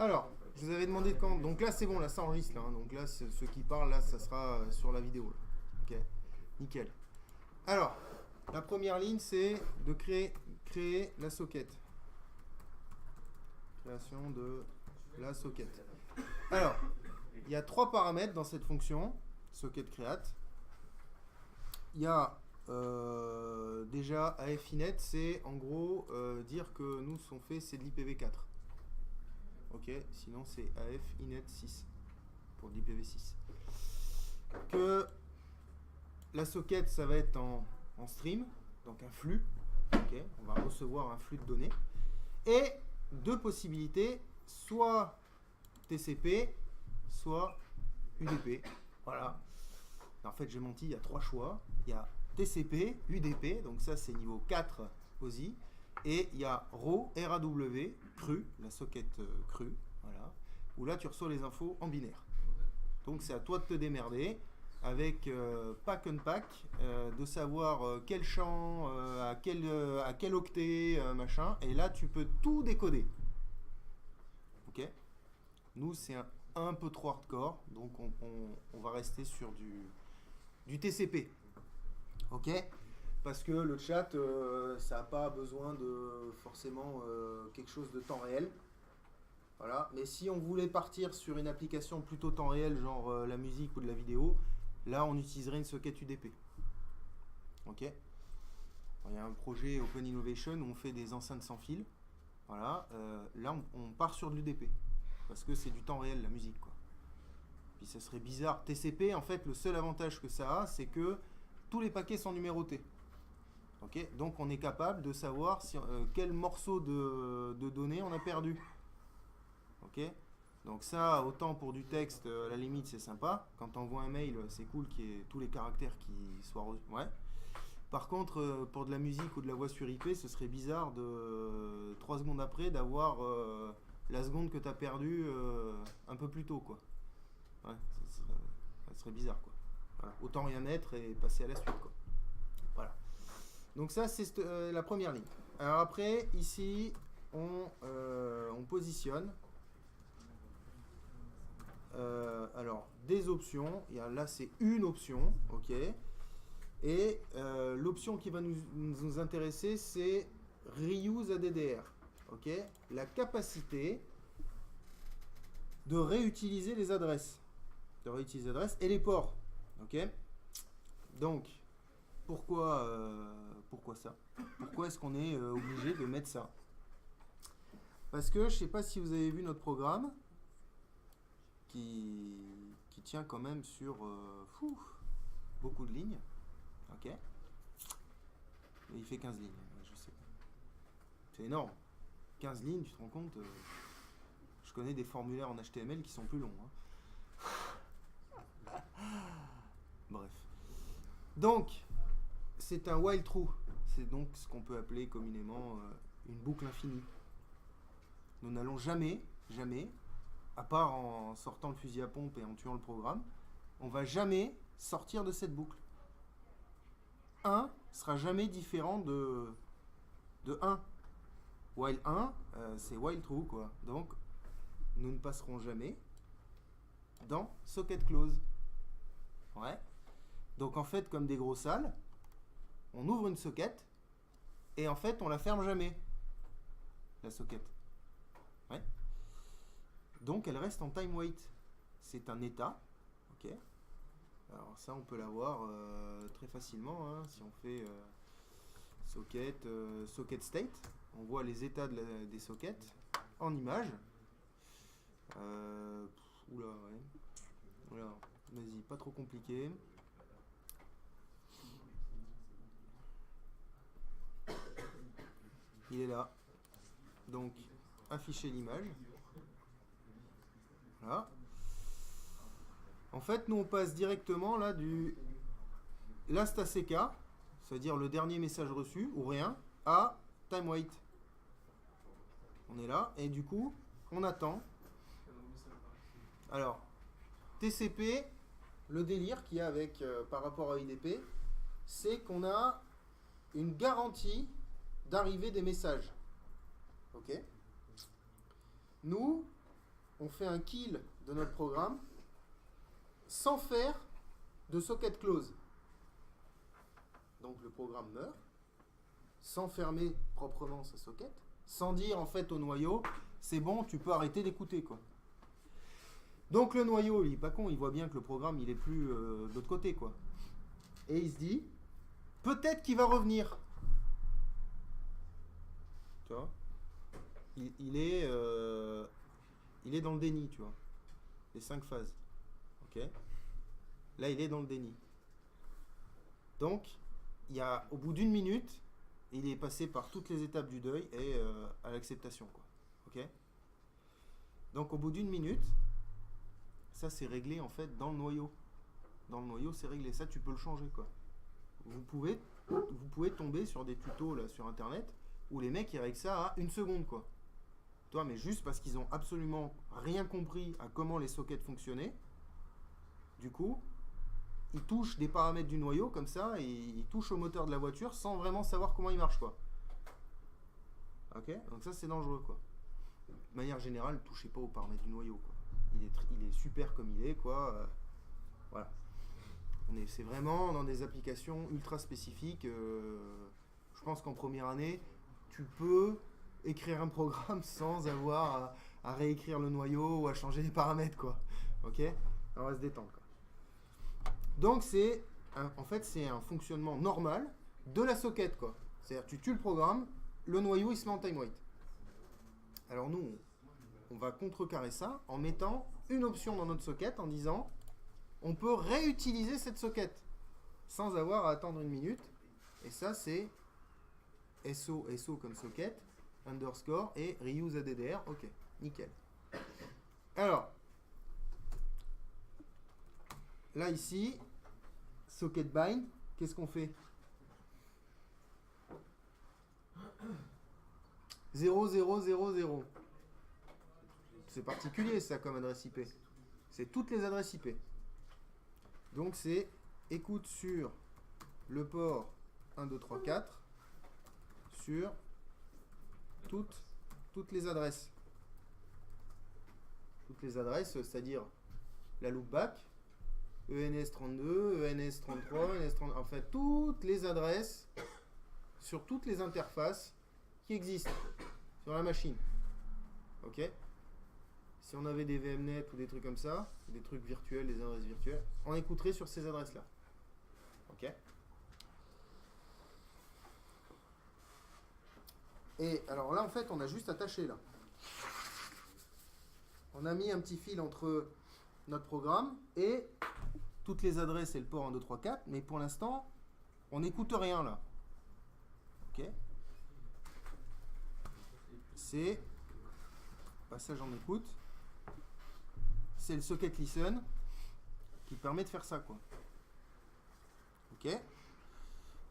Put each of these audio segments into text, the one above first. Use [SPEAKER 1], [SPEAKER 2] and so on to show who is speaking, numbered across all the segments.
[SPEAKER 1] Alors, je vous avais demandé de quand. Donc là, c'est bon, là, ça enregistre. Là, hein. Donc là, ceux qui parlent, là, ça sera sur la vidéo. Là. Ok, nickel. Alors, la première ligne, c'est de créer la socket. Création de la socket. Alors, il y a trois paramètres dans cette fonction, socket create. Il y a déjà AFINET, c'est en gros dire que nous, ce qu'on fait, c'est de l'IPv4. Ok, sinon c'est AFINET 6 pour l'IPv6. Que la socket, ça va être en stream, donc un flux. Ok, on va recevoir un flux de données. Et deux possibilités, soit TCP, soit UDP. Voilà. En fait, j'ai menti, il y a trois choix. Il y a TCP, UDP, donc ça c'est niveau 4 OSI. Et il y a RAW, RAW, cru, la socket crue, voilà, où là tu reçois les infos en binaire. Donc c'est à toi de te démerder avec pack unpack, de savoir quel champ, à quel octet, machin, et là tu peux tout décoder. Ok. Nous c'est un peu trop hardcore, donc on va rester sur du TCP. Ok. Parce que le chat, ça n'a pas besoin de forcément quelque chose de temps réel. Voilà. Mais si on voulait partir sur une application plutôt temps réel, genre la musique ou de la vidéo, là on utiliserait une socket UDP. Ok. Il y a un projet Open Innovation où on fait des enceintes sans fil. Voilà. Là on part sur de l'UDP. Parce que c'est du temps réel la musique, quoi. Puis ça serait bizarre. TCP, en fait, le seul avantage que ça a, c'est que tous les paquets sont numérotés. Okay, donc on est capable de savoir quel morceau de données on a perdu. Okay, donc ça, autant pour du texte, à la limite c'est sympa. Quand on envoie un mail, c'est cool qu'il y ait tous les caractères qui soient... Ouais. Par contre, pour de la musique ou de la voix sur IP, ce serait bizarre de 3 secondes après d'avoir la seconde que tu as perdue un peu plus tôt, quoi. Ouais, ça serait bizarre, quoi. Voilà. Autant rien mettre et passer à la suite, quoi. Voilà. Donc ça, c'est la première ligne. Alors après, ici, on positionne. Alors, des options. Là, c'est une option. Ok. Et l'option qui va nous intéresser, c'est Reuse ADDR. Ok. La capacité de réutiliser les adresses. De réutiliser les adresses et les ports. Ok. Donc, pourquoi ça? Pourquoi est-ce qu'on est obligé de mettre ça? Parce que je ne sais pas si vous avez vu notre programme qui tient quand même sur beaucoup de lignes. Ok. Et il fait 15 lignes, je sais. C'est énorme. 15 lignes, tu te rends compte, je connais des formulaires en HTML qui sont plus longs. Hein. Bref. Donc, c'est un while true. C'est donc ce qu'on peut appeler communément une boucle infinie. Nous n'allons jamais, à part en sortant le fusil à pompe et en tuant le programme, on va jamais sortir de cette boucle. 1 sera jamais différent de 1. While 1, c'est while true, quoi. Donc, nous ne passerons jamais dans socket close. Ouais. Donc, en fait, comme des gros salles, on ouvre une socket et en fait, on la ferme jamais, la socket. Ouais. Donc, elle reste en time wait. C'est un état. Ok. Alors, ça, on peut l'avoir très facilement. Hein, si on fait socket state, on voit les états des sockets en image. Oula, ouais. Voilà. Vas-y, pas trop compliqué. Il est là. Donc, afficher l'image. Voilà. En fait, nous, on passe directement là du last ACK, c'est-à-dire le dernier message reçu, ou rien, à time wait. On est là, et du coup, on attend. Alors, TCP, le délire qu'il y a avec par rapport à UDP, c'est qu'on a une garantie d'arrivée des messages. Ok. Nous, on fait un kill de notre programme sans faire de socket close. Donc le programme meurt, sans fermer proprement sa socket, sans dire en fait au noyau, c'est bon, tu peux arrêter d'écouter, quoi. Donc le noyau, il est pas con, il voit bien que le programme, il est plus de l'autre côté, quoi. Et il se dit, peut-être qu'il va revenir. Tu vois, il est dans le déni, tu vois. Les 5 phases. Ok. Là, il est dans le déni. Donc, au bout d'une minute, il est passé par toutes les étapes du deuil et à l'acceptation, quoi. Ok. Donc, au bout d'une minute, ça c'est réglé en fait dans le noyau. Dans le noyau, c'est réglé. Ça, tu peux le changer, quoi. Vous pouvez tomber sur des tutos là sur internet où les mecs ils règlent ça à 1 seconde, quoi. Toi, mais juste parce qu'ils ont absolument rien compris à comment les sockets fonctionnaient. Du coup, ils touchent des paramètres du noyau comme ça et ils touchent au moteur de la voiture sans vraiment savoir comment il marche, quoi. Ok, donc ça c'est dangereux, quoi. De manière générale, ne touchez pas aux paramètres du noyau, quoi. Il est super comme il est, quoi. Voilà. C'est vraiment dans des applications ultra spécifiques. Je pense qu'en première année, tu peux écrire un programme sans avoir à réécrire le noyau ou à changer les paramètres, quoi. Ok, on va se détendre, quoi. Donc en fait c'est un fonctionnement normal de la socket, quoi. C'est-à-dire tu tues le programme, le noyau il se met en time wait. Alors nous on va contrecarrer ça en mettant une option dans notre socket en disant on peut réutiliser cette socket sans avoir à attendre 1 minute. Et ça c'est SO comme socket, underscore et reuse ADDR. Ok, nickel. Alors, là ici, socket bind, qu'est-ce qu'on fait? 0, 0, 0, 0. C'est particulier ça comme adresse IP. C'est toutes les adresses IP. Donc c'est écoute sur le port 1, 2, 3, 4 sur toutes les adresses. Toutes les adresses, c'est-à-dire la loopback, ENS32, ENS33, ENS30, en fait toutes les adresses sur toutes les interfaces qui existent sur la machine. Ok? Si on avait des VMNet ou des trucs comme ça, des trucs virtuels, des adresses virtuelles, on écouterait sur ces adresses-là. Ok? Et alors là, en fait, on a juste attaché là. On a mis un petit fil entre notre programme et toutes les adresses et le port 1, 2, 3, 4, mais pour l'instant, on n'écoute rien là. Ok? C'est passage en écoute. C'est le socket listen qui permet de faire ça, quoi. Ok?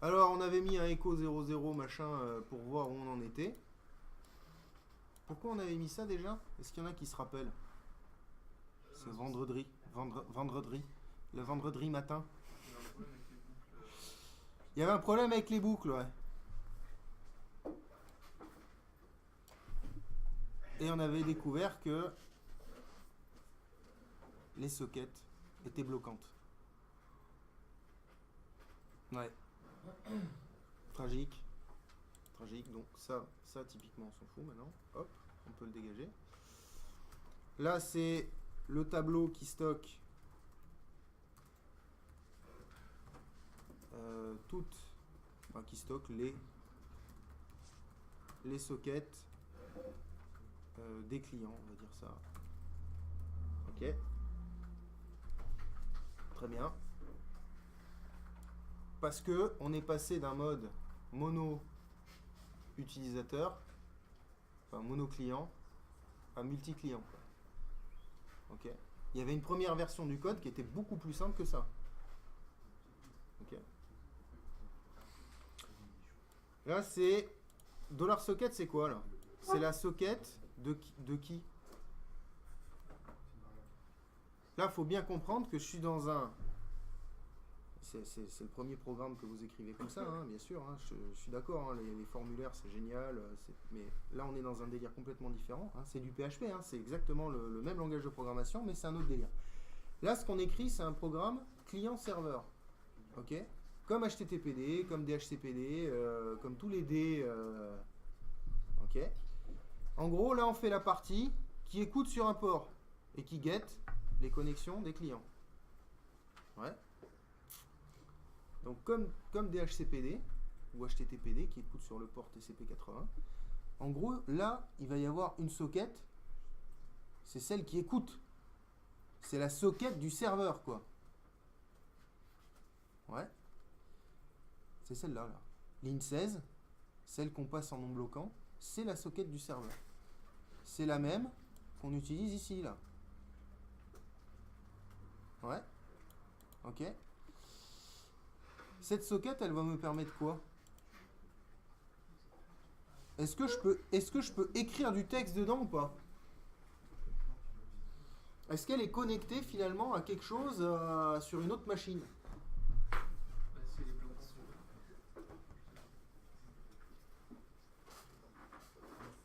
[SPEAKER 1] Alors, on avait mis un echo 00 machin pour voir où on en était. Pourquoi on avait mis ça déjà? Est-ce qu'il y en a qui se rappellent? C'est vendredi. Le vendredi matin. Il y avait un problème avec les boucles, ouais. Et on avait découvert que les sockets étaient bloquantes. Ouais. Tragique. Donc ça typiquement on s'en fout maintenant. Hop, on peut le dégager. Là c'est le tableau qui stocke qui stocke les sockets des clients, on va dire ça. Ok. Très bien. Parce que on est passé d'un mode mono utilisateur, enfin mono client, à multi client. Ok. Il y avait une première version du code qui était beaucoup plus simple que ça. Ok. Là c'est $socket, c'est quoi là? C'est la socket de qui? Là, il faut bien comprendre que je suis dans un... c'est le premier programme que vous écrivez comme ça, hein, bien sûr. Hein, je suis d'accord, hein, les formulaires c'est génial, mais là on est dans un délire complètement différent. Hein, c'est du PHP, hein, c'est exactement le même langage de programmation, mais c'est un autre délire. Là, ce qu'on écrit, c'est un programme client-serveur. Ok, comme HTTPD, comme DHCPD, comme tous les D. Ok. En gros, là, on fait la partie qui écoute sur un port et qui guette les connexions des clients. Ouais. Donc, comme DHCPD ou HTTPD qui écoute sur le port TCP80, en gros, là, il va y avoir une socket. C'est celle qui écoute. C'est la socket du serveur, quoi. Ouais. C'est celle-là, là. Ligne 16, celle qu'on passe en non bloquant, c'est la socket du serveur. C'est la même qu'on utilise ici, là. Ouais. Ok. Cette socket, elle va me permettre quoi? Est-ce que je peux écrire du texte dedans ou pas? Est-ce qu'elle est connectée finalement à quelque chose sur une autre machine?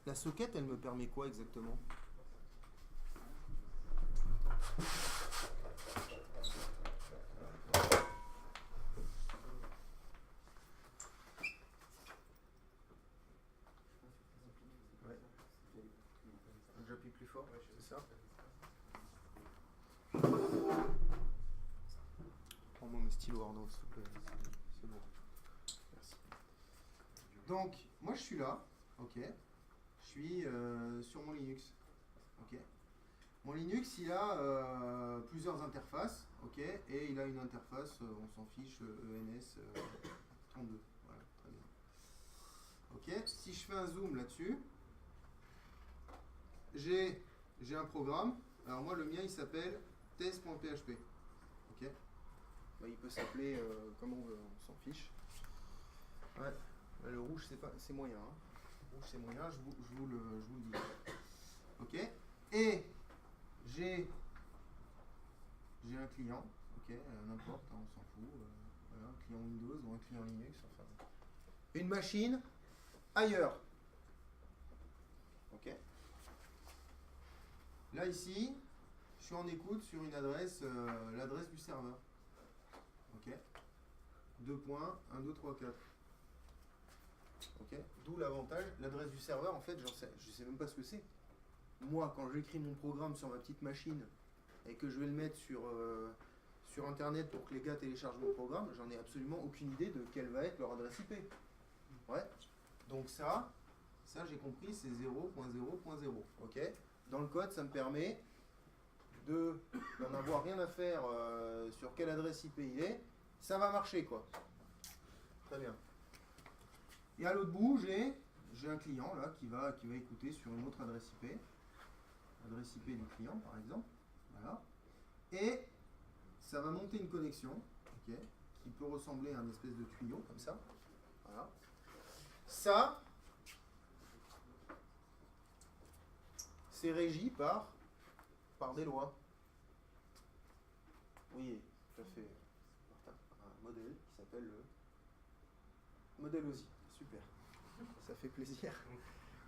[SPEAKER 1] La socket, elle me permet quoi exactement? Ouais. J'appuie plus fort, c'est ça? Prends-moi mes stylos Arnaud, s'il te plaît. C'est bon. Merci. Donc, moi je suis là, ok. Je suis sur mon Linux, ok. Mon Linux, il a plusieurs interfaces, ok. Et il a une interface, on s'en fiche, ENS 32. Voilà, très bien. Ok. Si je fais un zoom là-dessus, j'ai un programme. Alors moi, le mien, il s'appelle test.php, ok. Bah, il peut s'appeler comme on veut, on s'en fiche. Ouais. Bah, le rouge, c'est moyen. Hein. Le rouge, c'est moyen, je vous le dis. Ok. Et j'ai un client, ok, n'importe, hein, on s'en fout. Voilà, un client Windows ou un client Linux, enfin. Une machine ailleurs. Ok. Là, ici, je suis en écoute sur une adresse, l'adresse du serveur. Ok. 2.1234. Ok. D'où l'avantage, l'adresse du serveur, en fait, je sais même pas ce que c'est. Moi, quand j'écris mon programme sur ma petite machine et que je vais le mettre sur Internet pour que les gars téléchargent mon programme, j'en ai absolument aucune idée de quelle va être leur adresse IP. Ouais. Donc ça j'ai compris, c'est 0.0.0. Ok. Dans le code, ça me permet d'en avoir rien à faire sur quelle adresse IP il est. Ça va marcher, quoi. Très bien. Et à l'autre bout, j'ai un client là qui va écouter sur une autre adresse IP. Adresse IP du client, par exemple. Voilà. Et ça va monter une connexion, ok, qui peut ressembler à un espèce de tuyau, comme ça. Voilà. Ça, c'est régi par des lois. Oui, tout à fait. Un modèle qui s'appelle le modèle OSI. Super. Ça fait plaisir.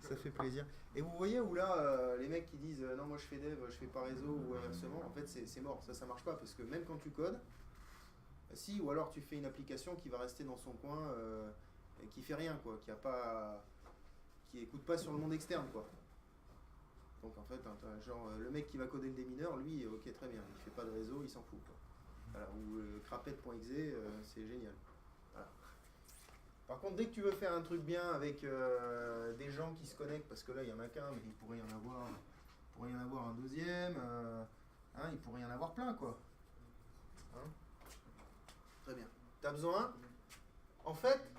[SPEAKER 1] Ça fait plaisir. Et vous voyez où là, les mecs qui disent non, moi je fais dev, je fais pas réseau ou inversement, en fait c'est mort, ça marche pas parce que même quand tu codes, si, ou alors tu fais une application qui va rester dans son coin et qui fait rien, quoi, qui écoute pas sur le monde externe, quoi. Donc en fait, genre le mec qui va coder le démineur, lui, ok, très bien, il fait pas de réseau, il s'en fout, quoi. Voilà, ou crapette.exe, c'est génial. Voilà. Par contre, dès que tu veux faire un truc bien avec des gens qui se connectent, parce que là, il n'y en a qu'un, mais il pourrait y en avoir un deuxième, hein, il pourrait y en avoir plein, quoi. Hein. Très bien. Tu as besoin, en fait,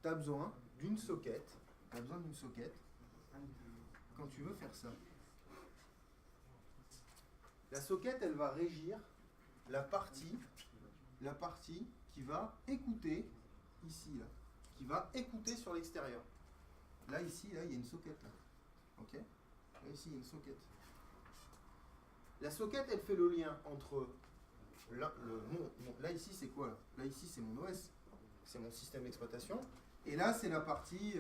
[SPEAKER 1] tu as besoin d'une socket. Tu as besoin d'une socket quand tu veux faire ça. La socket, elle va régir la partie qui va écouter ici, là. Qui va écouter sur l'extérieur. Là, ici, là, il y a une socket. Là. Ok. Là, ici, il y a une socket. La socket, elle fait le lien entre là ici c'est quoi? Là ici c'est mon OS, c'est mon système d'exploitation. Et là c'est la partie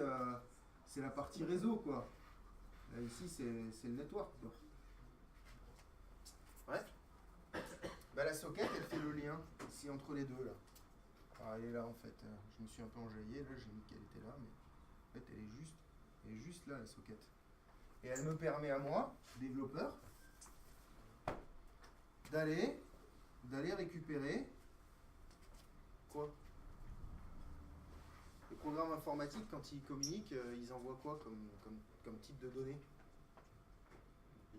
[SPEAKER 1] réseau quoi. Là ici c'est le network quoi. Ouais. Bah, la socket elle fait le lien ici entre les deux là. Ah, elle est là en fait. Je me suis un peu enjaillé, là j'ai mis qu'elle était là, mais en fait elle est juste là la socket. Et elle me permet à moi, développeur, d'aller récupérer quoi? Les programmes informatiques, quand ils communiquent, ils envoient quoi comme type de données?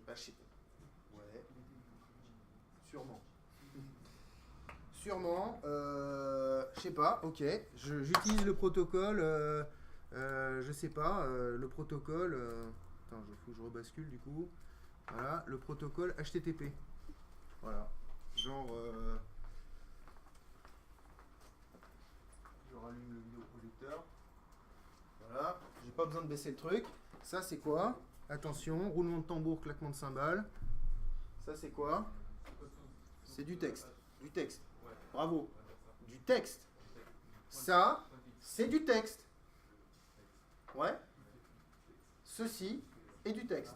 [SPEAKER 1] Bah, ouais, sûrement. Sûrement, je sais pas, ok. J'utilise le protocole, je sais pas, le protocole. Attends, il faut que je rebascule du coup. Voilà, le protocole HTTP. Voilà. Genre. Je rallume le vidéoprojecteur. Voilà. J'ai pas besoin de baisser le truc. Ça, c'est quoi? Attention, roulement de tambour, claquement de cymbales. Ça, c'est quoi? C'est du texte. Du texte. Bravo. Du texte. Ça, c'est du texte. Ouais. Ceci est du texte.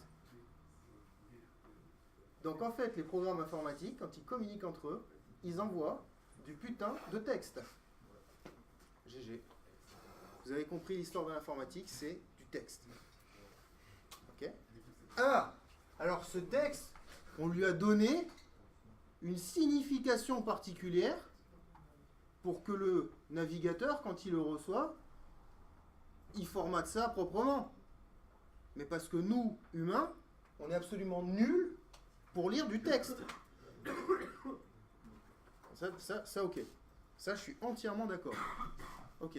[SPEAKER 1] Donc en fait, les programmes informatiques, quand ils communiquent entre eux, ils envoient du putain de texte. GG. Vous avez compris l'histoire de l'informatique, c'est du texte. Ok? Ah! Alors ce texte, on lui a donné une signification particulière pour que le navigateur, quand il le reçoit, il formate ça proprement. Mais parce que nous, humains, on est absolument nuls pour lire du texte. Ça, ok. Ça, je suis entièrement d'accord. Ok.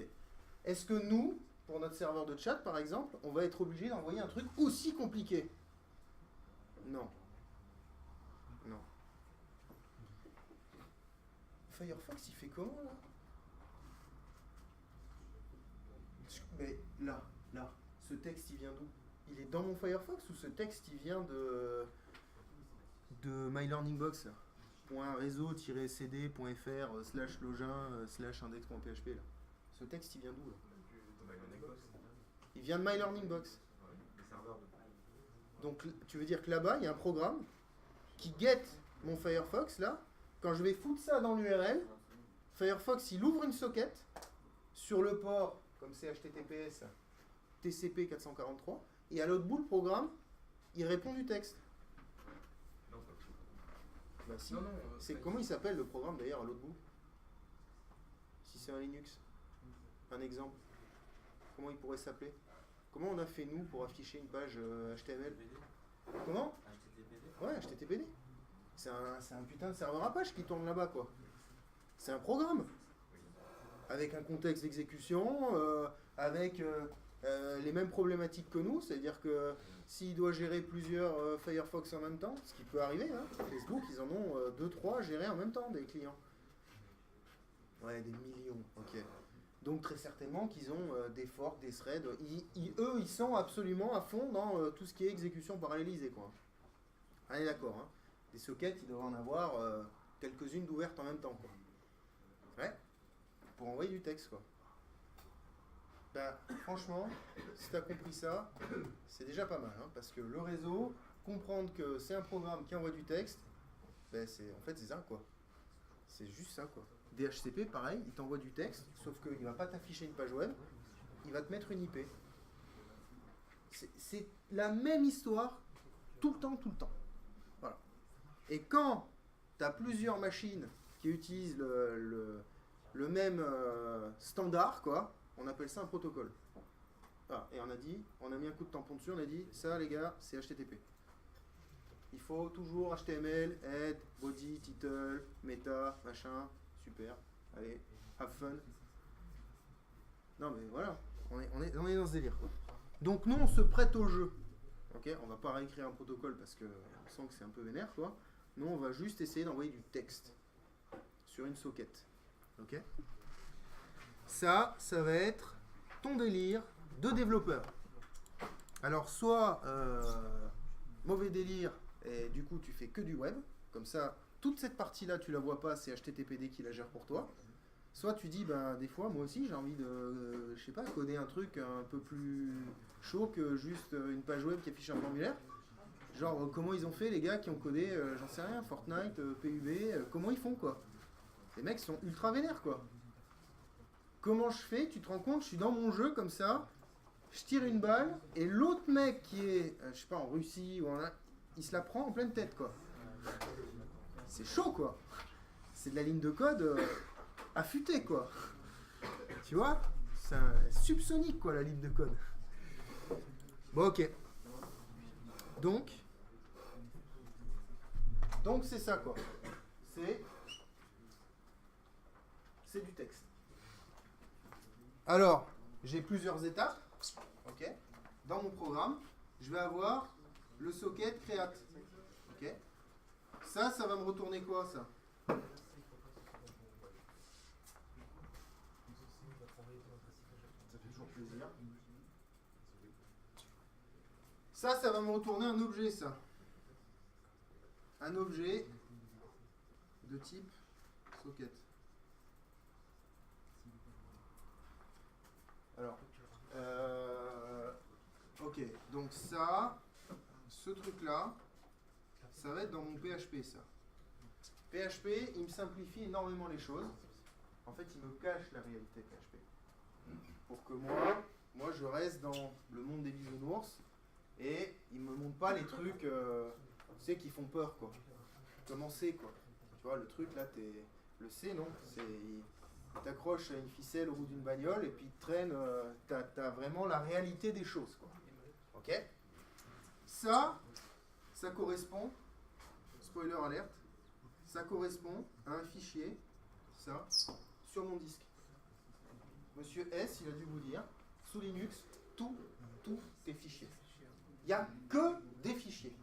[SPEAKER 1] Est-ce que nous, pour notre serveur de chat, par exemple, on va être obligé d'envoyer un truc aussi compliqué? Non. Non. Firefox, il fait comment, là? Mais là, ce texte, il vient d'où? Il est dans mon Firefox ou ce texte, il vient de MyLearningBox là? .réseau-cd.fr/login/index.php là. Ce texte, il vient d'où là? Il vient de MyLearningBox. Donc, tu veux dire que là-bas, il y a un programme qui guette mon Firefox là. Quand je vais foutre ça dans l'URL, Firefox, il ouvre une socket sur le port, comme c'est HTTPS, TCP 443, et à l'autre bout, le programme, il répond du texte. Bah si. Comment il s'appelle le programme d'ailleurs à l'autre bout? Si c'est un Linux. Un exemple. Comment il pourrait s'appeler? Comment on a fait nous pour afficher une page HTML? Comment? Ouais, HTTPD. C'est un putain de serveur Apache qui tourne là-bas quoi. C'est un programme. Avec un contexte d'exécution, avec les mêmes problématiques que nous, c'est-à-dire que s'il doit gérer plusieurs Firefox en même temps, ce qui peut arriver, hein, Facebook, ils en ont 2-3 gérés en même temps, des clients. Ouais, des millions, ok. Donc très certainement qu'ils ont des forks, des threads, eux, ils sont absolument à fond dans tout ce qui est exécution parallélisée, quoi. Allez, d'accord, hein. Des sockets, ils devraient en avoir quelques-unes d'ouvertes en même temps, quoi. Ouais, pour envoyer du texte, quoi. Ben, franchement, si tu as compris ça, c'est déjà pas mal, hein, parce que le réseau, comprendre que c'est un programme qui envoie du texte, ben en fait c'est ça quoi. C'est juste ça quoi. DHCP, pareil, il t'envoie du texte, sauf qu'il ne va pas t'afficher une page web, il va te mettre une IP. C'est la même histoire tout le temps. Voilà. Et quand tu as plusieurs machines qui utilisent le même standard, quoi, on appelle ça un protocole. Ah, et on a mis un coup de tampon dessus, on a dit, ça les gars, c'est HTTP. Il faut toujours HTML, head, body, title, meta, machin, super. Allez, have fun. Non mais voilà, on est dans ce délire. Quoi. Donc nous, on se prête au jeu. Ok, on va pas réécrire un protocole parce que on sent que c'est un peu vénère, quoi. Nous, on va juste essayer d'envoyer du texte sur une socket. Ok. Ça va être ton délire de développeur. Alors, soit mauvais délire, et du coup, tu fais que du web. Comme ça, toute cette partie-là, tu la vois pas, c'est HTTPD qui la gère pour toi. Soit tu dis, ben, des fois, moi aussi, j'ai envie de, je sais pas, coder un truc un peu plus chaud que juste une page web qui affiche un formulaire. Genre, comment ils ont fait, les gars qui ont codé, j'en sais rien, Fortnite, PUB, comment ils font, quoi. Les mecs sont ultra vénères, quoi. Comment je fais? Tu te rends compte, je suis dans mon jeu, comme ça, je tire une balle, et l'autre mec qui est, je sais pas, en Russie, ou il se la prend en pleine tête, quoi. C'est chaud, quoi. C'est de la ligne de code affûtée, quoi. Tu vois? C'est subsonique, quoi, la ligne de code. Bon, ok. Donc c'est ça, quoi. C'est du texte. Alors, j'ai plusieurs étapes. Ok. Dans mon programme, je vais avoir le socket create. Ok. Ça va me retourner quoi, ça? Ça fait toujours plaisir. Ça va me retourner un objet, ça. Un objet de type socket. Alors, ok, donc ça, ce truc-là, ça va être dans mon PHP, ça. PHP, il me simplifie énormément les choses. En fait, il me cache la réalité PHP. Pour que moi, je reste dans le monde des bisounours et il me montre pas les trucs, tu sais, qui font peur, quoi. Comment c'est, quoi. Tu vois, le truc, là, le C, non, il t'accroche à une ficelle au bout d'une bagnole et puis il te traîne, t'as vraiment la réalité des choses, quoi. Ok? Ça correspond, spoiler alerte, ça correspond à un fichier, ça, sur mon disque. Monsieur S, il a dû vous dire, sous Linux, tout est fichier. Il n'y a que des fichiers.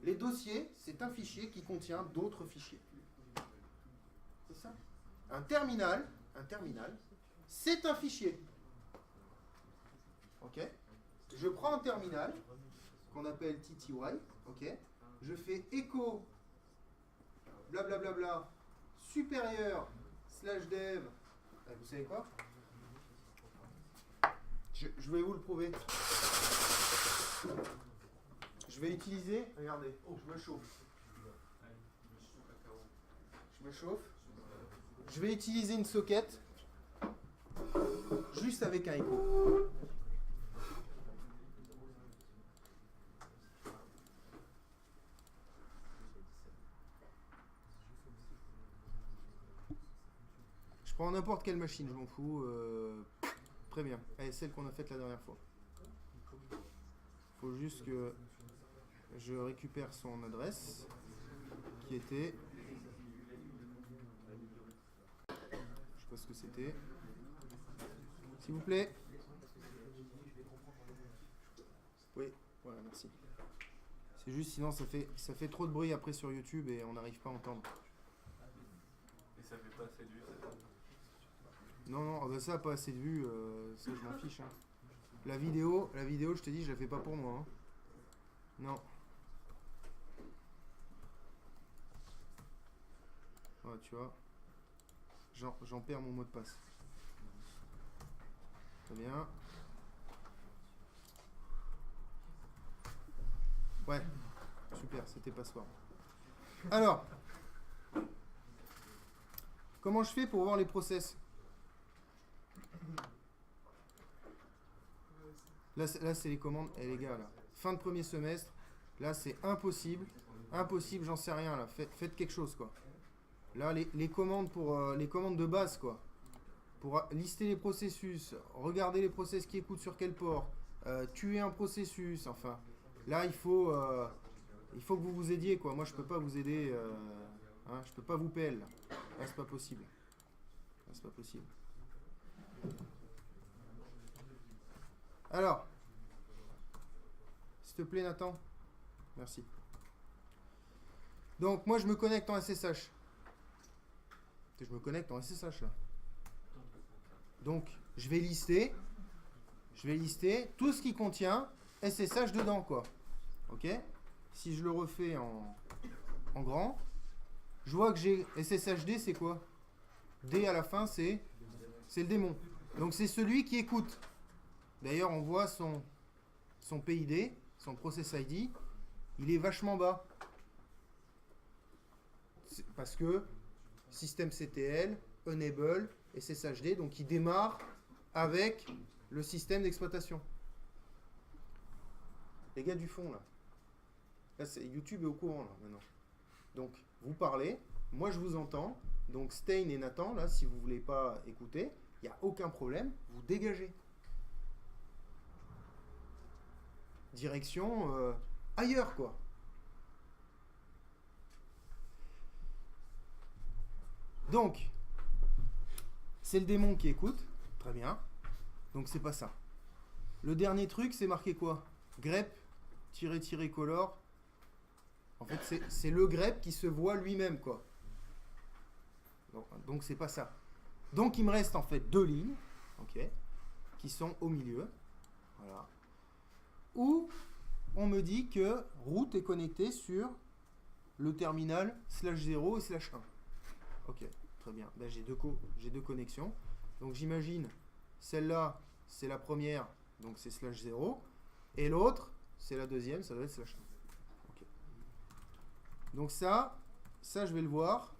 [SPEAKER 1] Les dossiers, c'est un fichier qui contient d'autres fichiers. C'est ça. Un terminal, c'est un fichier. Ok? Je prends un terminal qu'on appelle TTY. Ok? Je fais echo blablabla supérieur /dev. Vous savez quoi? Je vais vous le prouver. Je vais utiliser, regardez, je me chauffe. Je vais utiliser une socket juste avec un echo. Je prends n'importe quelle machine, je m'en fous. Très bien. Allez, celle qu'on a faite la dernière fois. Il faut juste que je récupère son adresse qui était... Je sais pas ce que c'était. S'il vous plaît. Oui, voilà, merci. C'est juste, sinon ça fait trop de bruit après sur YouTube et on n'arrive pas à entendre.
[SPEAKER 2] Et ça fait pas assez de vues, ça?
[SPEAKER 1] Non, bah ça, pas assez de vues, ça je m'en fiche. Hein. La vidéo, je te dis, je la fais pas pour moi. Hein. Non. Ouais, tu vois. J'en perds mon mot de passe. Très bien. Ouais, super, c'était password. Alors, comment je fais pour voir les process? Là c'est les commandes. Eh les gars, là, fin de premier semestre. Là, c'est impossible. Impossible, j'en sais rien. Là, faites quelque chose, quoi. Là, les commandes pour les commandes de base, quoi. Pour lister les processus, regarder les process qui écoutent sur quel port, tuer un processus, enfin. Là, il faut que vous vous aidiez, quoi. Moi, je peux pas vous aider. Hein, je peux pas vous PL. Là, c'est pas possible. Là, c'est pas possible. Alors, s'il te plaît, Nathan. Merci. Donc, moi, je me connecte en SSH. Je me connecte en SSH, là. Donc, je vais lister tout ce qui contient SSH dedans, quoi. Ok? Si je le refais en grand, je vois que j'ai SSHD, c'est quoi? D à la fin, c'est le démon. Donc c'est celui qui écoute. D'ailleurs, on voit son PID, son Process ID, il est vachement bas. Parce que système CTL, enable, SSHD, donc il démarre avec le système d'exploitation. Les gars du fond, là. Là, YouTube est au courant, là, maintenant. Donc, vous parlez, moi je vous entends. Donc, Stein et Nathan, là, si vous voulez pas écouter, il n'y a aucun problème, vous dégagez. Direction ailleurs, quoi. Donc, c'est le démon qui écoute. Très bien. Donc, c'est pas ça. Le dernier truc, c'est marqué quoi? Grep, color. En fait, c'est le grep qui se voit lui-même, quoi. Donc, c'est pas ça. Donc, il me reste en fait 2 lignes, ok, qui sont au milieu. Voilà. Où on me dit que route est connectée sur le terminal /0 et /1. Ok, très bien. Ben, j'ai deux connexions. Donc, j'imagine celle-là, c'est la première, donc c'est /0. Et l'autre, c'est la deuxième, ça doit être /1. Okay. Donc ça, je vais le voir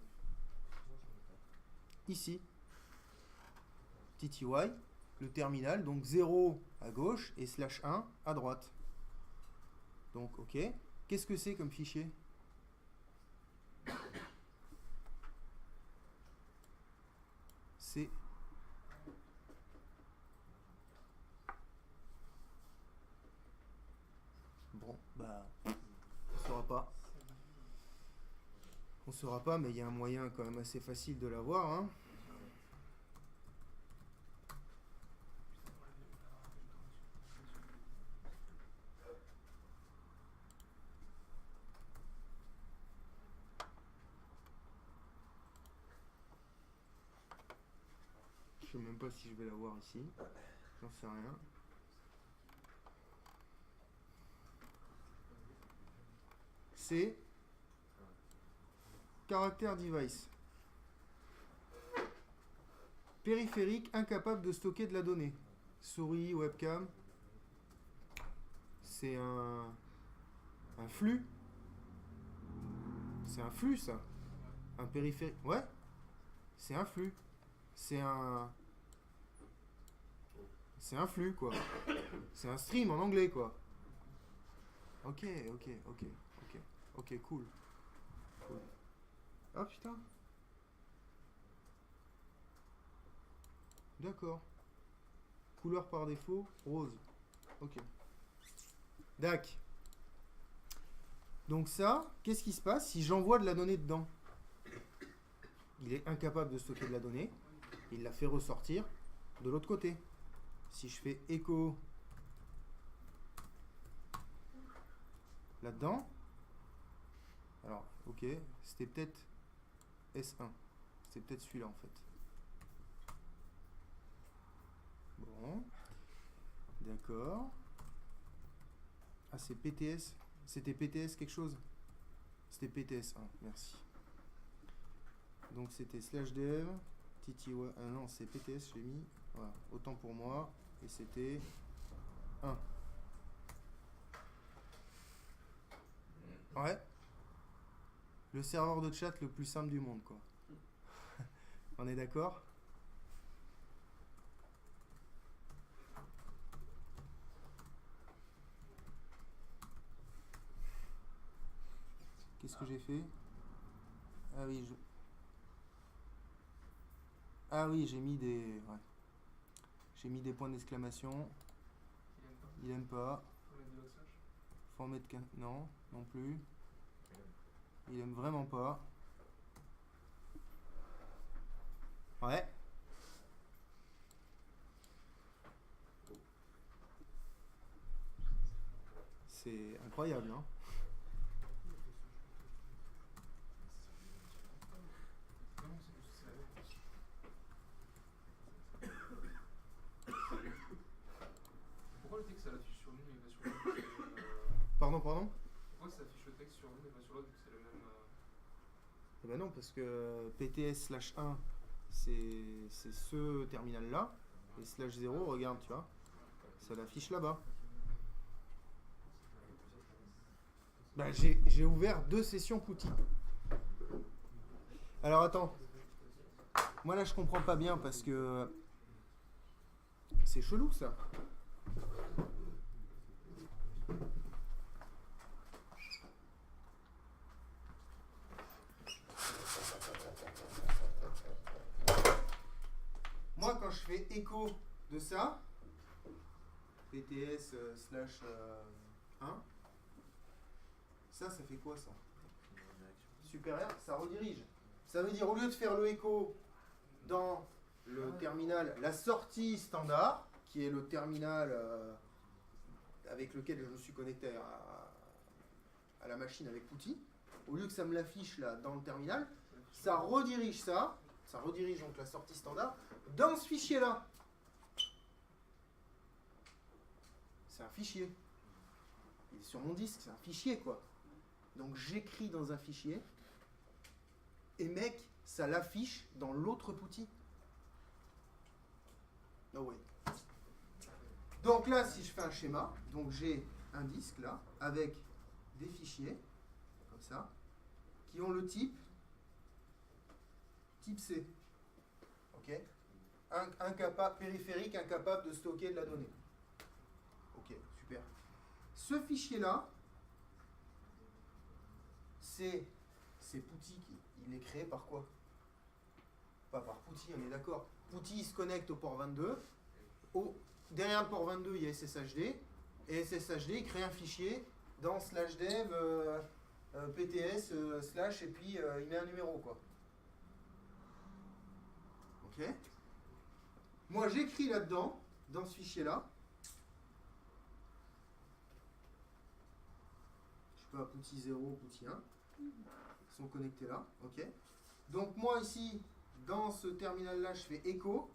[SPEAKER 1] ici. TTY, le terminal, donc 0 à gauche et /1 à droite. Donc, ok. Qu'est-ce que c'est comme fichier? C'est... Bon, bah... on saura pas. On saura pas, mais il y a un moyen quand même assez facile de l'avoir, hein. Je sais même pas si je vais l'avoir ici. J'en sais rien. C'est caractère device. Périphérique incapable de stocker de la donnée. Souris, webcam. C'est un flux. C'est un flux, ça. Un périphérique. Ouais. C'est un flux. C'est un flux, quoi. C'est un stream en anglais, quoi. Ok, cool. Ah, putain. D'accord. Couleur par défaut, rose. Ok. Dac. Donc ça, qu'est-ce qui se passe si j'envoie de la donnée dedans? Il est incapable de stocker de la donnée. Il la fait ressortir de l'autre côté. Si je fais echo là-dedans, alors, ok, c'était peut-être S1. C'était peut-être celui-là, en fait. Bon. D'accord. Ah, c'est PTS. C'était PTS quelque chose? C'était PTS1, merci. Donc c'était /dev, TTY. Ah non, c'est PTS, j'ai mis. Voilà, autant pour moi. Et c'était 1. Ouais. Le serveur de chat le plus simple du monde, quoi. On est d'accord? Qu'est-ce que j'ai fait? Ah oui, ah oui, j'ai mis des... Ouais. J'ai mis des points d'exclamation. Il aime pas. Faut en mettre qu'un... Non, non plus. Il aime vraiment pas. Ouais. C'est incroyable, hein.
[SPEAKER 2] Pourquoi le texte ça l'affiche sur l'une et pas sur l'autre?
[SPEAKER 1] Pardon?
[SPEAKER 2] Pourquoi ça affiche le texte sur l'une et pas sur l'autre vu que c'est le même
[SPEAKER 1] Eh ben non, parce que PTS/1, c'est ce terminal-là. Et /0, regarde, tu vois, ça l'affiche là-bas. Ben, j'ai ouvert 2 sessions PuTTY. Alors attends. Moi là je comprends pas bien parce que c'est chelou ça. Moi quand je fais écho de ça, PTS/1, ça fait quoi ça? Supérieur, ça redirige. Ça veut dire au lieu de faire le écho dans le terminal, la sortie standard, qui est le terminal avec lequel je me suis connecté à la machine avec PuTTY, au lieu que ça me l'affiche là dans le terminal, ça redirige donc la sortie standard dans ce fichier là. C'est un fichier. Il est sur mon disque, c'est un fichier quoi. Donc j'écris dans un fichier et mec, ça l'affiche dans l'autre PuTTY. No way. Donc là, si je fais un schéma, donc j'ai un disque là, avec des fichiers, comme ça, qui ont le type C. Ok. Périphérique incapable de stocker de la donnée. Ok, super. Ce fichier-là, c'est PuTTY. Il est créé par quoi? Pas par PuTTY, on est d'accord. PuTTY se connecte au port 22. Derrière le port 22, il y a SSHD. Et SSHD, il crée un fichier dans /dev PTS / et puis il met un numéro quoi. Ok. Moi, j'écris là-dedans, dans ce fichier-là. Je sais pas, PuTTY 0, PuTTY 1. Ils sont connectés là. Ok. Donc moi ici, dans ce terminal-là, je fais écho.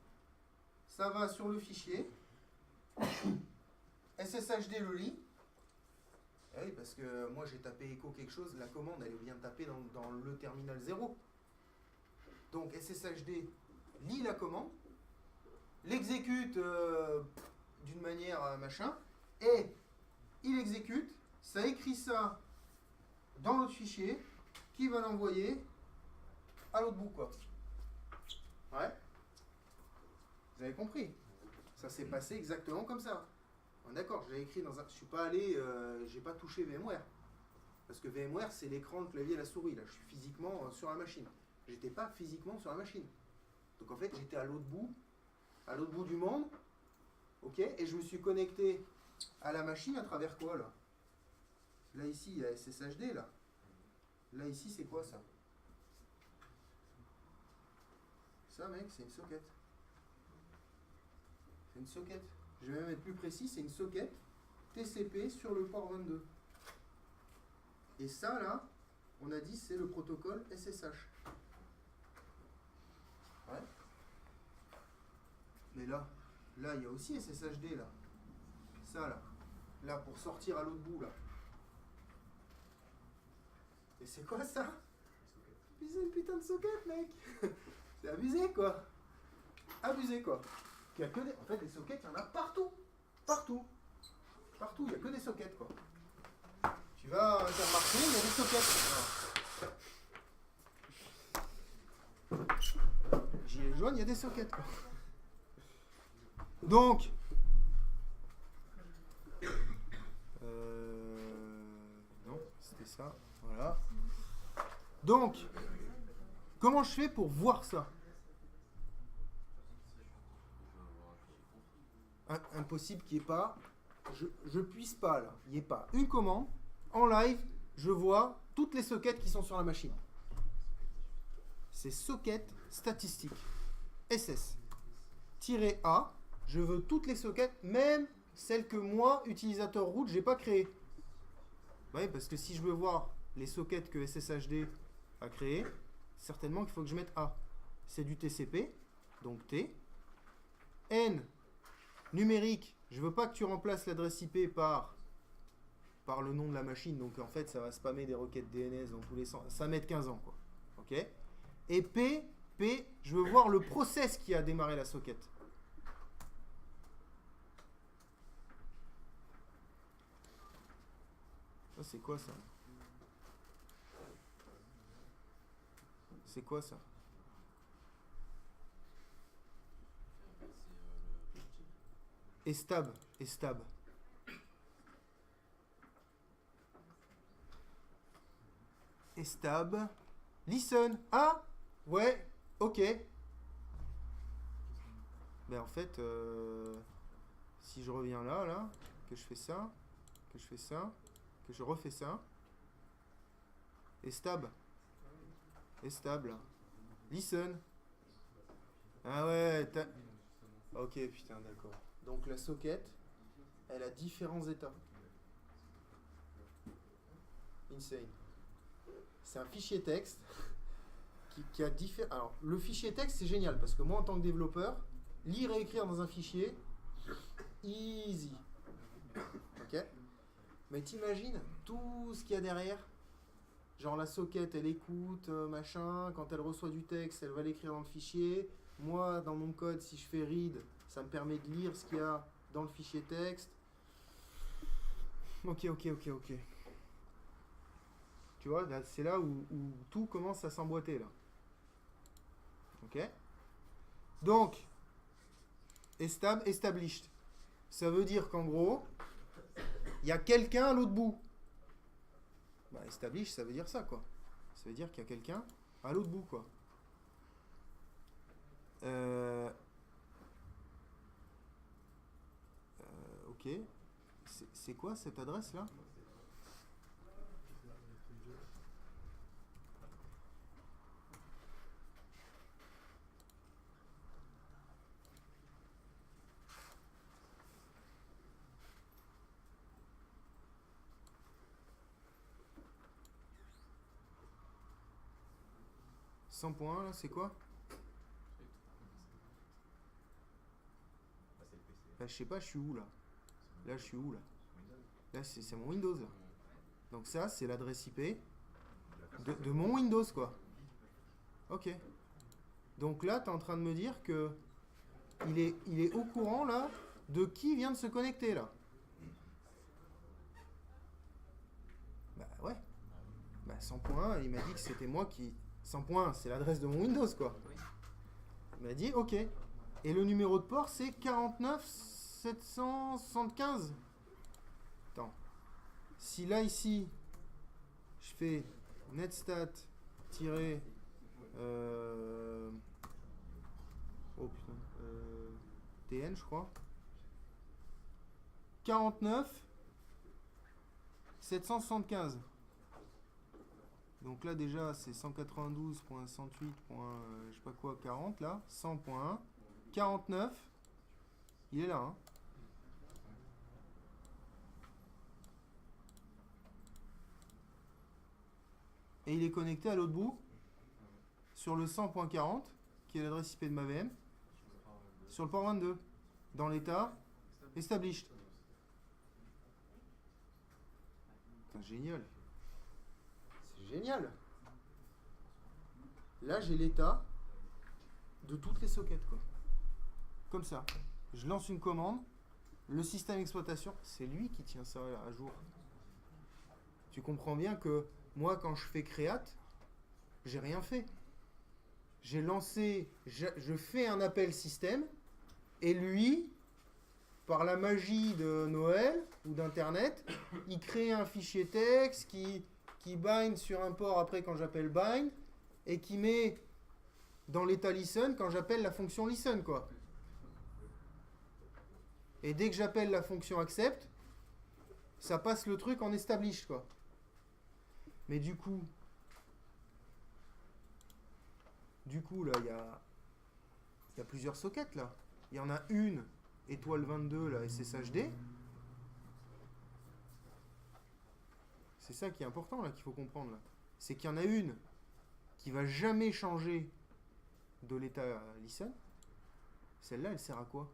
[SPEAKER 1] Ça va sur le fichier. SSHD le lit. Oui, parce que moi j'ai tapé écho quelque chose, la commande elle est bien tapée dans le terminal 0. Donc SSHD lit la commande, l'exécute d'une manière machin, et il exécute, ça écrit ça dans l'autre fichier, qui va l'envoyer à l'autre bout quoi. Ouais. Vous avez compris? Ça s'est passé exactement comme ça. D'accord, je l'ai écrit dans un... Je suis pas allé... j'ai pas touché VMware. Parce que VMware, c'est l'écran, le clavier et la souris. Là, je suis physiquement sur la machine. J'étais pas physiquement sur la machine. Donc en fait, j'étais à l'autre bout du monde. Ok, et je me suis connecté à la machine à travers quoi, là? Là, ici, il y a SSHD, là. Là, ici, c'est quoi, ça? Ça, mec, c'est une socket. C'est une socket. Je vais même être plus précis, c'est une socket TCP sur le port 22. Et ça, là, on a dit c'est le protocole SSH. Ouais. Mais là, il y a aussi SSHD, là. Ça, là. Là, pour sortir à l'autre bout, là. Et c'est quoi, ça? C'est une putain de socket, mec. C'est abusé, quoi. Abusé, quoi. En fait, des sockets, il y en a partout. Partout. Partout, il n'y a que des sockets, quoi. Tu vas à Intermarché, il y a des sockets. Gilets jaunes, il y a des sockets, quoi. Donc, non, c'était ça. Voilà. Donc, comment je fais pour voir ça? Impossible qu'il n'y ait pas, je puisse pas là, il n'y ait pas une commande, en live, je vois toutes les sockets qui sont sur la machine. C'est socket statistique, SS-A, je veux toutes les sockets, même celles que moi, utilisateur root, j'ai pas créées. Oui, parce que si je veux voir les sockets que SSHD a créées, certainement qu'il faut que je mette A. C'est du TCP, donc T. N, numérique, je veux pas que tu remplaces l'adresse IP par le nom de la machine, donc en fait ça va spammer des requêtes DNS dans tous les sens. Ça met 15 ans quoi. Ok. Et P, je veux voir le process qui a démarré la socket. Ça, c'est quoi ça? C'est quoi ça? Estab. Listen. Ah, ouais, ok. Ben en fait, si je reviens là, que je fais ça, que je refais ça. Estab. Là. Listen. Ah ouais, ok, putain, d'accord. Donc la socket, elle a différents états. Insane. C'est un fichier texte qui a différents... Alors, le fichier texte, c'est génial, parce que moi, en tant que développeur, lire et écrire dans un fichier, easy. Ok? Mais t'imagines tout ce qu'il y a derrière? Genre la socket, elle écoute, machin, quand elle reçoit du texte, elle va l'écrire dans le fichier. Moi, dans mon code, si je fais read, ça me permet de lire ce qu'il y a dans le fichier texte. Ok. Tu vois, c'est là où tout commence à s'emboîter, là. Ok? Donc, established. Ça veut dire qu'en gros, il y a quelqu'un à l'autre bout. Bah, established, ça veut dire ça, quoi. Ça veut dire qu'il y a quelqu'un à l'autre bout, quoi. Ok. C'est quoi cette adresse-là? .1, là, c'est quoi? Bah, je sais pas, je suis où, là? Là, je suis où, là? Là, c'est mon Windows, là. Donc ça, c'est l'adresse IP de mon Windows, quoi. Ok. Donc là, tu es en train de me dire que il est au courant, là, de qui vient de se connecter, là. Bah ouais. Bah 100.1, il m'a dit que c'était moi qui... 100.1, c'est l'adresse de mon Windows, quoi. Il m'a dit, ok. Et le numéro de port, c'est 49 775. Attends. Si là, ici, je fais netstat oh putain. TN, je crois. 49 775. Donc là déjà c'est 192.168. Je sais pas quoi 40 là, 100.1, 49. Il est là, hein. Et il est connecté à l'autre bout sur le 100.40 qui est l'adresse IP de ma VM sur le port 22 dans l'état established. Putain, génial. C'est génial. Là, j'ai l'état de toutes les sockets, quoi. Comme ça. Je lance une commande. Le système d'exploitation, c'est lui qui tient ça à jour. Tu comprends bien que moi, quand je fais create, j'ai rien fait. J'ai lancé, je fais un appel système, et lui, par la magie de Noël ou d'Internet, il crée un fichier texte qui bind sur un port après quand j'appelle bind, et qui met dans l'état listen quand j'appelle la fonction listen, quoi. Et dès que j'appelle la fonction accept, ça passe le truc en establish, quoi. Mais du coup là, il y a plusieurs sockets, là. Il y en a une, étoile 22, là, SSHD. C'est ça qui est important, là, qu'il faut comprendre, là. C'est qu'il y en a une qui va jamais changer de l'état listen. Celle-là, elle sert à quoi?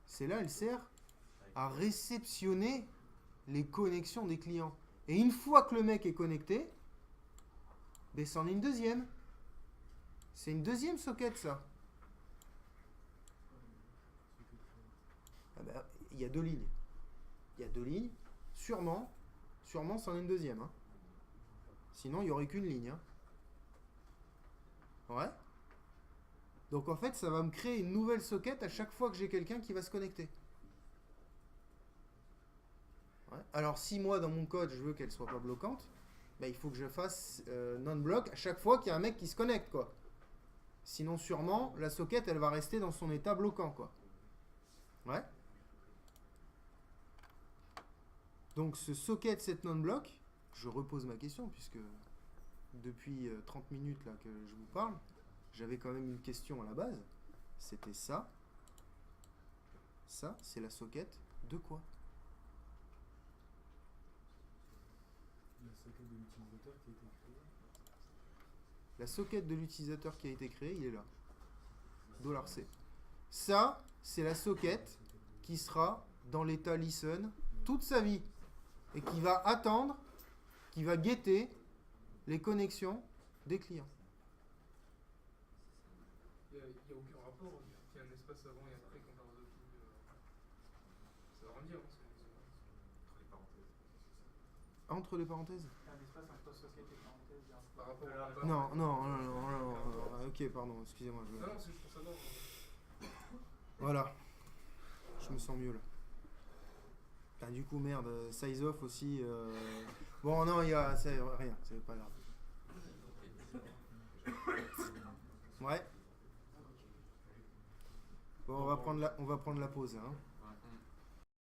[SPEAKER 1] Celle-là, elle sert à réceptionner les connexions des clients. Et une fois que le mec est connecté, Mais c'en est une deuxième. C'est une deuxième socket, ça. Ah bah, il y a deux lignes. Il y a deux lignes. Sûrement, c'en est une deuxième. Hein. Sinon, il n'y aurait qu'une ligne. Hein. Ouais. Donc en fait, ça va me créer une nouvelle socket à chaque fois que j'ai quelqu'un qui va se connecter. Ouais. Alors si moi, dans mon code, je veux qu'elle soit pas bloquante, bah, il faut que je fasse non-block à chaque fois qu'il y a un mec qui se connecte, quoi. Sinon, sûrement, la socket, elle va rester dans son état bloquant, quoi. Ouais. Donc ce socket set non-block, je repose ma question, puisque depuis 30 minutes là que je vous parle, j'avais quand même une question à la base. C'était ça. Ça, c'est la socket de quoi?
[SPEAKER 3] La socket de l'utilisateur qui a été créée.
[SPEAKER 1] La socket de l'utilisateur qui a été créée, il est là. $C. Ça, c'est la socket qui sera dans l'état listen toute sa vie et qui va attendre, qui va guetter les connexions des clients.
[SPEAKER 2] Il n'y a aucun rapport, il y a un espace avant et après quand on parle de tout. Ça veut rien dire, hein,
[SPEAKER 1] Entre les parenthèses?
[SPEAKER 4] Un espace entre socket et parenthèse.
[SPEAKER 2] par rapport à
[SPEAKER 1] Non. Ok, pardon, excusez-moi.
[SPEAKER 2] Non, c'est juste pour savoir.
[SPEAKER 1] Voilà. Je me sens mieux là. Ah, du coup, merde, size off aussi. Bon, non, il y a. C'est rien, c'est pas grave. Ouais. Bon, on va prendre la pause. Hein.